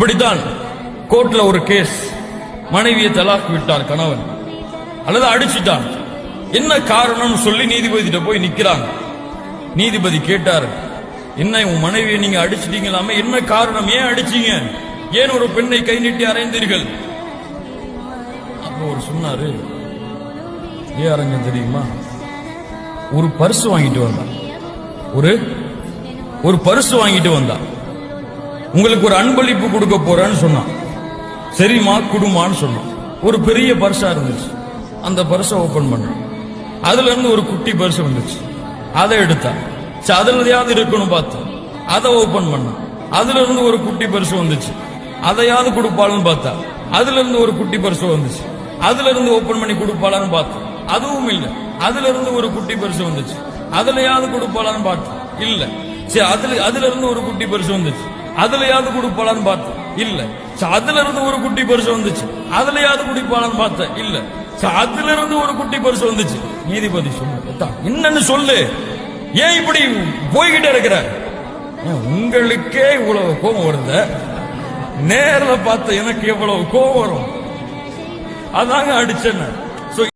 இப்படித்தான் கோர்ட்ல ஒரு கேஸ், மனைவியை தலாக் விட்டார் கணவன் அல்லது அடிச்சிட்டான். என்ன காரணம்னு சொல்லி நீதிபதியிட்ட போய் நிக்கிறாங்க. நீதிபதி கேட்டார், என்ன உன் மனைவியை நீங்க அடிச்சிட்டீங்களாமே, என்ன காரணம், ஏன் அடிச்சீங்க, ஏன் ஒரு பெண்ணை கை நீட்டி அறைந்தீர்கள்? அப்ப அவர் சொன்னாரு, ஏன் அரைஞ்ச தெரியுமா, ஒரு பரிசு வாங்கிட்டு வந்தான், ஒரு பரிசு வாங்கிட்டு வந்தான், உங்களுக்கு ஒரு அன்பளிப்பு கொடுக்க போறேன்னு சொன்னான். சரிமா குடுமான்னு சொன்னான். ஒரு பெரிய பரிசா இருந்துச்சு. அந்த பரிசை ஓபன் பண்ண, அதுல இருந்து ஒரு குட்டி பரிசு வந்துச்சு. அதை எடுத்தான். அதுலயாவது இருக்கணும் பார்த்தேன். அதை ஓபன் பண்ண, அதுல இருந்து ஒரு குட்டி பரிசு வந்துச்சு. அதையாவது கொடுப்பாளுன்னு பார்த்தா, அதுல இருந்து ஒரு குட்டி பரிசு வந்துச்சு. அதுல இருந்து ஓபன் பண்ணி கொடுப்பாளான்னு பார்த்தேன், அதுவும் இல்ல. அதுல இருந்து ஒரு குட்டி பரிசு வந்துச்சு. அதுலயாவது கொடுப்பாளான்னு பார்த்தேன், இல்ல. சரி, அதுல இருந்து ஒரு குட்டி பரிசு வந்துச்சு. அதுலயாவது கொடுப்பாளான்னு பார்த்தேன், இல்ல. அதுல இருந்து ஒரு குட்டி பரிசு வந்துச்சு. அதுலயாவது குடிப்பாளான்னு பார்த்தேன், இல்ல. அதுல இருந்து ஒரு குட்டி பரிசு வந்துச்சு. நீதிபதி சொன்ன, என்னன்னு சொல்லு, ஏன் இப்படி போய்கிட்டே இருக்கிற? உங்களுக்கே இவ்வளவு கோபம் வருத, நேரில் பார்த்த எனக்கு எவ்வளவு கோபம் வரும்? அதாங்க அடிச்சேன்னு.